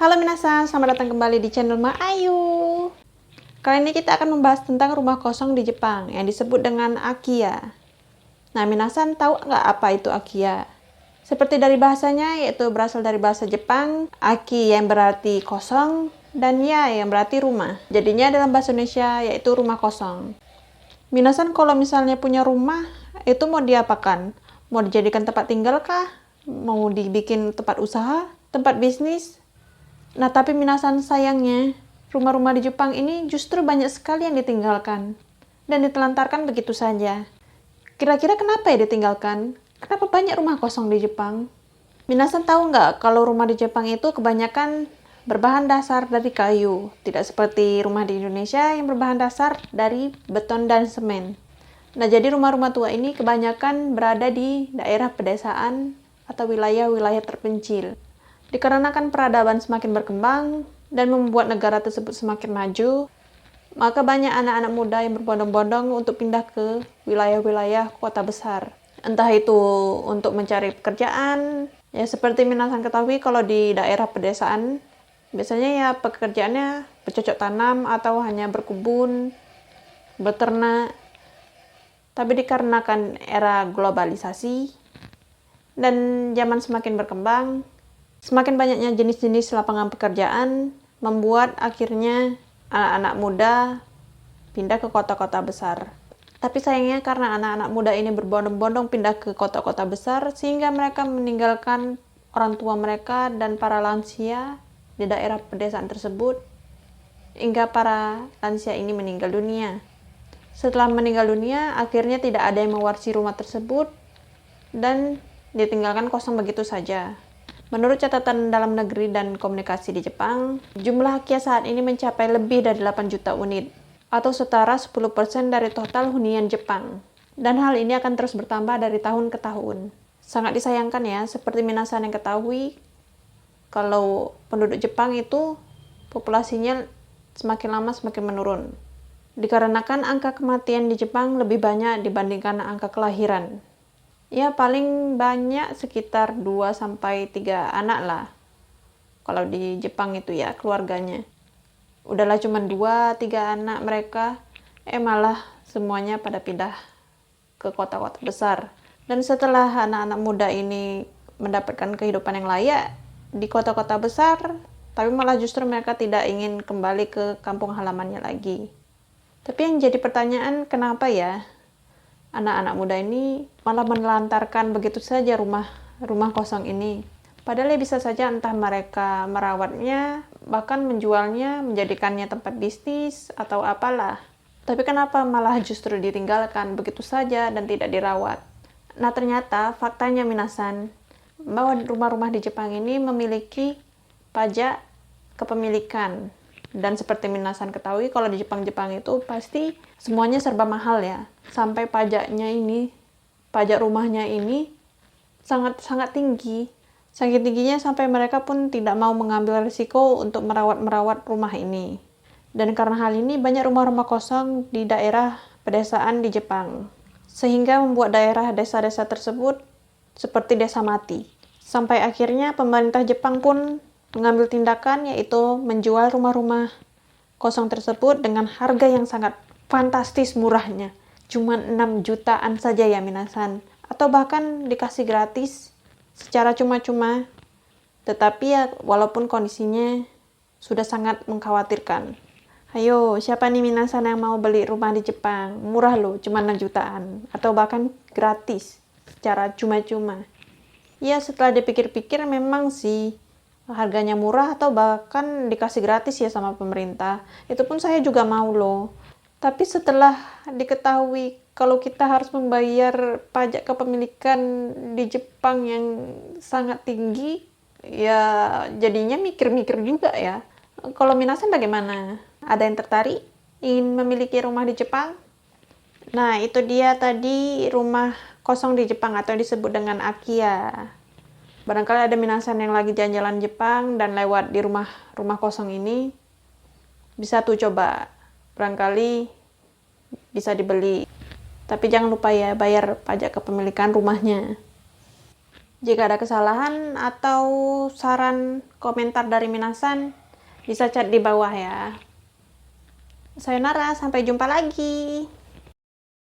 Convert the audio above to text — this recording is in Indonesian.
Halo minasan, selamat datang kembali di channel Ma Ayu. Kali ini kita akan membahas tentang rumah kosong di Jepang yang disebut dengan Akiya. Nah, minasan tahu nggak apa itu Akiya? Seperti dari bahasanya, yaitu berasal dari bahasa Jepang, Aki yang berarti kosong, dan Ya yang berarti rumah. Jadinya dalam bahasa Indonesia yaitu rumah kosong. Minasan kalau misalnya punya rumah, itu mau diapakan? Mau dijadikan tempat tinggal kah? Mau dibikin tempat usaha? Tempat bisnis? Nah, tapi minasan sayangnya, rumah-rumah di Jepang ini justru banyak sekali yang ditinggalkan dan ditelantarkan begitu saja. Kira-kira kenapa ya ditinggalkan? Kenapa banyak rumah kosong di Jepang? Minasan tahu nggak kalau rumah di Jepang itu kebanyakan berbahan dasar dari kayu, tidak seperti rumah di Indonesia yang berbahan dasar dari beton dan semen. Nah, jadi rumah-rumah tua ini kebanyakan berada di daerah pedesaan atau wilayah-wilayah terpencil. Dikarenakan peradaban semakin berkembang dan membuat negara tersebut semakin maju, maka banyak anak-anak muda yang berbondong-bondong untuk pindah ke wilayah-wilayah kota besar. Entah itu untuk mencari pekerjaan, ya seperti minasan ketahui kalau di daerah pedesaan, biasanya ya pekerjaannya bercocok tanam atau hanya berkebun, beternak. Tapi dikarenakan era globalisasi dan zaman semakin berkembang, semakin banyaknya jenis-jenis lapangan pekerjaan membuat akhirnya anak-anak muda pindah ke kota-kota besar. Tapi sayangnya karena anak-anak muda ini berbondong-bondong pindah ke kota-kota besar sehingga mereka meninggalkan orang tua mereka dan para lansia di daerah pedesaan tersebut hingga para lansia ini meninggal dunia. Setelah meninggal dunia, akhirnya tidak ada yang mewarisi rumah tersebut dan ditinggalkan kosong begitu saja. Menurut catatan dalam negeri dan komunikasi di Jepang, jumlah Akiya saat ini mencapai lebih dari 8 juta unit, atau setara 10% dari total hunian Jepang. Dan hal ini akan terus bertambah dari tahun ke tahun. Sangat disayangkan ya, seperti minasan yang ketahui, kalau penduduk Jepang itu populasinya semakin lama semakin menurun. Dikarenakan angka kematian di Jepang lebih banyak dibandingkan angka kelahiran. Ya paling banyak sekitar 2-3 anak lah. Kalau di Jepang itu ya keluarganya. Udahlah cuma 2-3 anak mereka, malah semuanya pada pindah ke kota-kota besar. Dan setelah anak-anak muda ini mendapatkan kehidupan yang layak di kota-kota besar, tapi malah justru mereka tidak ingin kembali ke kampung halamannya lagi. Tapi yang jadi pertanyaan, kenapa ya anak-anak muda ini malah menelantarkan begitu saja rumah kosong ini. Padahal ya bisa saja entah mereka merawatnya, bahkan menjualnya, menjadikannya tempat bisnis atau apalah. Tapi kenapa malah justru ditinggalkan begitu saja dan tidak dirawat? Nah, ternyata faktanya minasan, bahwa rumah-rumah di Jepang ini memiliki pajak kepemilikan. Dan seperti minasan ketahui, kalau di Jepang itu pasti semuanya serba mahal ya. Sampai pajaknya ini, pajak rumahnya ini sangat tinggi. Saking tingginya sampai mereka pun tidak mau mengambil risiko untuk merawat rumah ini. Dan karena hal ini banyak rumah-rumah kosong di daerah pedesaan di Jepang. Sehingga membuat daerah desa-desa tersebut seperti desa mati. Sampai akhirnya pemerintah Jepang pun mengambil tindakan, yaitu menjual rumah-rumah kosong tersebut dengan harga yang sangat fantastis murahnya. Cuma 6 jutaan saja ya minasan. Atau bahkan dikasih gratis secara cuma-cuma. Tetapi ya walaupun kondisinya sudah sangat mengkhawatirkan. Ayo, siapa nih minasan yang mau beli rumah di Jepang? Murah loh, cuma 6 jutaan. Atau bahkan gratis secara cuma-cuma. Ya setelah dipikir-pikir memang sih harganya murah atau bahkan dikasih gratis ya sama pemerintah. Itu pun saya juga mau loh. Tapi setelah diketahui kalau kita harus membayar pajak kepemilikan di Jepang yang sangat tinggi, ya jadinya mikir-mikir juga ya. Kalau minasan bagaimana? Ada yang tertarik ingin memiliki rumah di Jepang? Nah, itu dia tadi rumah kosong di Jepang atau disebut dengan Akiya. Barangkali ada minasan yang lagi jalan-jalan Jepang dan lewat di rumah kosong ini, bisa tuh coba, barangkali bisa dibeli. Tapi jangan lupa ya bayar pajak kepemilikan rumahnya. Jika ada kesalahan atau saran komentar dari minasan, bisa chat di bawah ya. Sayonara, sampai jumpa lagi.